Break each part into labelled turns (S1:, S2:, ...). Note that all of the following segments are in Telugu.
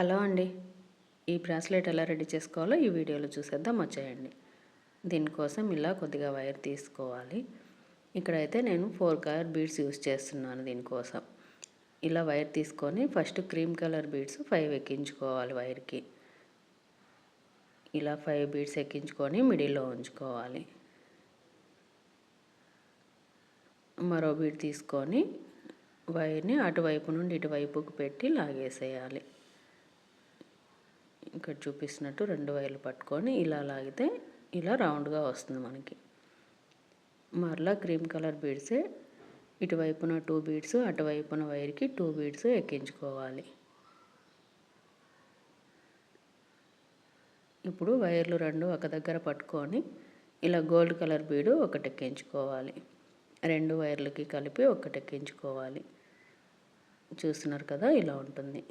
S1: హలో అండి. ఈ బ్రాస్లెట్ ఎలా రెడీ చేసుకోవాలో ఈ వీడియోలో చూసేద్దాం, వచ్చేయండి. దీనికోసం ఇలా కొద్దిగా వైర్ తీసుకోవాలి. ఇక్కడైతే నేను 4 కలర్ బీడ్స్ యూస్ చేస్తున్నాను దీనికోసం. ఇలా వైర్ తీసుకొని ఫస్ట్ క్రీమ్ కలర్ బీడ్స్ 5 ఎక్కించుకోవాలి వైర్కి. ఇలా 5 బీడ్స్ ఎక్కించుకొని మిడిల్లో ఉంచుకోవాలి. మరో బీడ్ తీసుకొని వైర్ని అటువైపు నుండి ఇటువైపుకు పెట్టి లాగేసేయాలి. ఇక్కడ చూపిస్తున్నట్టు 2 వైర్లు పట్టుకొని ఇలా లాగితే ఇలా రౌండ్గా వస్తుంది మనకి. మరలా క్రీమ్ కలర్ బీడ్సే ఇటువైపున 2 బీడ్స్, అటువైపున వైర్కి 2 బీడ్స్ ఎక్కించుకోవాలి. ఇప్పుడు వైర్లు 2 ఒక దగ్గర పట్టుకొని ఇలా గోల్డ్ కలర్ బీడు ఒకటి ఎక్కించుకోవాలి. 2 వైర్లకి కలిపి ఒకటి ఎక్కించుకోవాలి. చూస్తున్నారు కదా, ఇలా ఉంటుంది.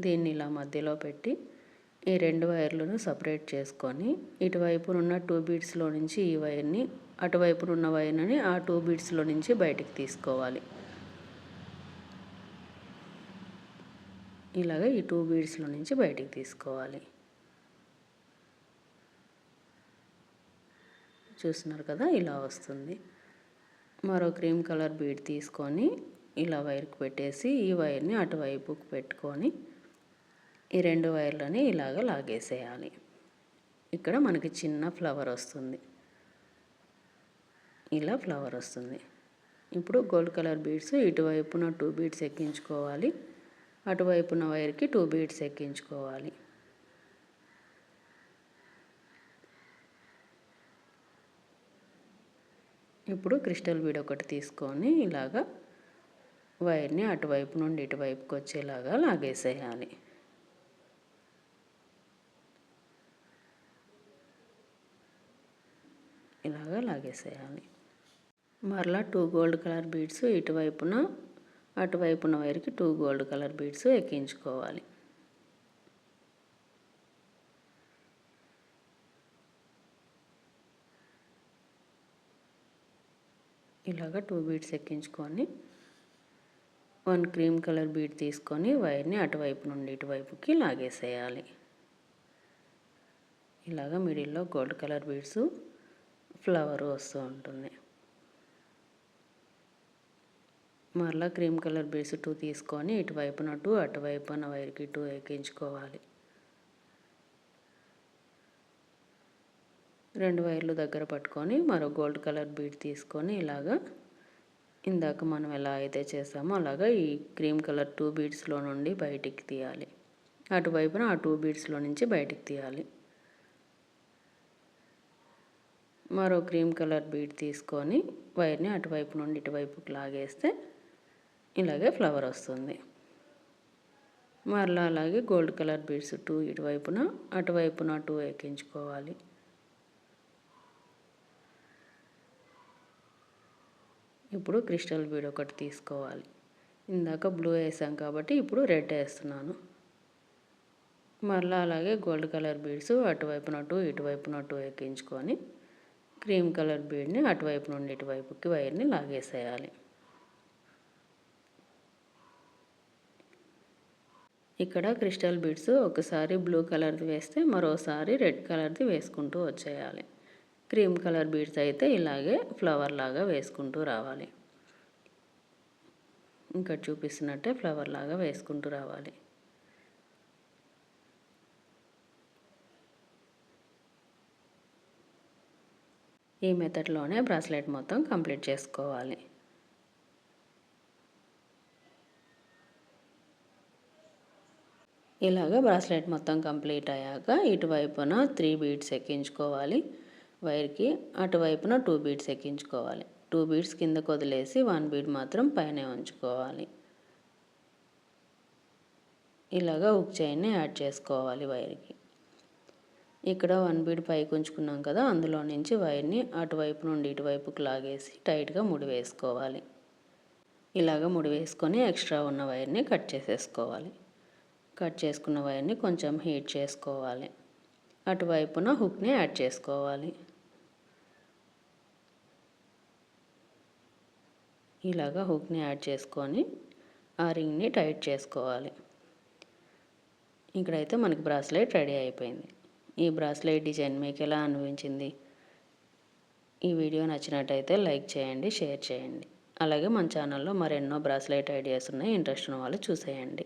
S1: దీన్ని ఇలా మధ్యలో పెట్టి ఈ 2 వైర్లను సపరేట్ చేసుకొని ఇటువైపునున్న 2 బీడ్స్లో నుంచి ఈ వైర్ని, అటువైపునున్న వైర్ని ఆ 2 బీడ్స్లో నుంచి బయటికి తీసుకోవాలి. ఇలాగ ఈ 2 బీడ్స్లో నుంచి బయటికి తీసుకోవాలి. చూస్తున్నారు కదా, ఇలా వస్తుంది. మరో క్రీమ్ కలర్ బీడ్ తీసుకొని ఇలా వైర్కి పెట్టేసి ఈ వైర్ని అటువైపుకు పెట్టుకొని ఈ 2 వైర్లని ఇలాగ లాగేసేయాలి. ఇక్కడ మనకి చిన్న ఫ్లవర్ వస్తుంది. ఇలా ఫ్లవర్ వస్తుంది. ఇప్పుడు గోల్డ్ కలర్ బీడ్స్ ఇటువైపున 2 బీడ్స్ ఎక్కించుకోవాలి, అటువైపున వైర్కి 2 బీడ్స్ ఎక్కించుకోవాలి. ఇప్పుడు క్రిస్టల్ బీడ్ ఒకటి తీసుకొని ఇలాగా వైర్ని అటువైపు నుండి ఇటువైపుకి వచ్చేలాగా లాగేసేయాలి. ఇలాగా లాగేసేయాలి. మరలా 2 గోల్డ్ కలర్ బీడ్స్ ఇటువైపున అటువైపున వైర్కి 2 గోల్డ్ కలర్ బీడ్స్ ఎక్కించుకోవాలి. ఇలాగా 2 బీడ్స్ ఎక్కించుకొని 1 క్రీమ్ కలర్ బీడ్ తీసుకొని వైర్ని అటువైపు నుండి ఇటువైపుకి లాగేసేయాలి. ఇలాగా మిడిల్లో గోల్డ్ కలర్ బీడ్స్ ఫ్లవర్ వస్తూ ఉంటుంది. మరలా క్రీమ్ కలర్ బీడ్స్ 2 తీసుకొని ఇటువైపున 2, అటువైపున వైర్కి 2 ఎక్కించుకోవాలి. 2 వైర్లు దగ్గర పట్టుకొని మరో గోల్డ్ కలర్ బీడ్ తీసుకొని ఇలాగా ఇందాక మనం ఎలా అయితే చేసామో అలాగా ఈ క్రీమ్ కలర్ 2 బీడ్స్లో నుండి బయటికి తీయాలి. అటువైపున ఆ 2 బీడ్స్లో నుంచి బయటికి తీయాలి. మరో క్రీమ్ కలర్ బీడ్ తీసుకొని వైర్ని అటువైపు నుండి ఇటువైపుకి లాగేస్తే ఇలాగే ఫ్లవర్ వస్తుంది. మరలా అలాగే గోల్డ్ కలర్ బీడ్స్ 2 ఇటువైపున అటువైపున 2 ఎక్కించుకోవాలి. ఇప్పుడు క్రిస్టల్ బీడ్ ఒకటి తీసుకోవాలి. ఇందాక బ్లూ వేసాం కాబట్టి ఇప్పుడు రెడ్ వేస్తున్నాను. మరలా అలాగే గోల్డ్ కలర్ బీడ్స్ అటువైపున 2 ఇటువైపున 2 ఎక్కించుకొని క్రీమ్ కలర్ బీడ్ని అటువైపు నుండి ఇటువైపుకి వైర్ని లాగేసేయాలి. ఇక్కడ క్రిస్టల్ బీడ్స్ ఒకసారి బ్లూ కలర్ది వేస్తే మరోసారి రెడ్ కలర్ది వేసుకుంటూ వచ్చేయాలి. క్రీమ్ కలర్ బీడ్స్ అయితే ఇలాగే ఫ్లవర్ లాగా వేసుకుంటూ రావాలి. ఇంకా చూపిస్తున్నట్టే ఫ్లవర్ లాగా వేసుకుంటూ రావాలి. ఈ మెథడ్లోనే బ్రాస్లెట్ మొత్తం కంప్లీట్ చేసుకోవాలి. ఇలాగ బ్రాస్లెట్ మొత్తం కంప్లీట్ అయ్యాక ఇటువైపున 3 బీడ్స్ ఎక్కించుకోవాలి వైర్కి, అటువైపున 2 బీడ్స్ ఎక్కించుకోవాలి. 2 బీడ్స్ కిందకు వదిలేసి 1 బీడ్ మాత్రం పైనే ఉంచుకోవాలి. ఇలాగ హుక్ చైన్ని యాడ్ చేసుకోవాలి వైర్కి. ఇక్కడ 1 బీడ్ పైకి ఉంచుకున్నాం కదా, అందులో నుంచి వైర్ని అటువైపు నుండి ఇటువైపుకి లాగేసి టైట్గా ముడి వేసుకోవాలి. ఇలాగ ముడి వేసుకొని ఎక్స్ట్రా ఉన్న వైర్ని కట్ చేసేసుకోవాలి. కట్ చేసుకున్న వైర్ని కొంచెం హీట్ చేసుకోవాలి. అటువైపున హుక్ని యాడ్ చేసుకోవాలి. ఇలాగ హుక్ని యాడ్ చేసుకొని ఆ రింగ్ని టైట్ చేసుకోవాలి. ఇక్కడైతే మనకి బ్రాస్లెట్ రెడీ అయిపోయింది. ఈ బ్రాస్లెట్ డిజైన్ మీకు ఎలా అనిపించింది? ఈ వీడియో నచ్చినట్టయితే లైక్ చేయండి, షేర్ చేయండి. అలాగే మన ఛానల్లో మరెన్నో బ్రాస్లెట్ ఐడియాస్ ఉన్నాయి, ఇంట్రెస్ట్ ఉన్న వాళ్ళు చూసేయండి.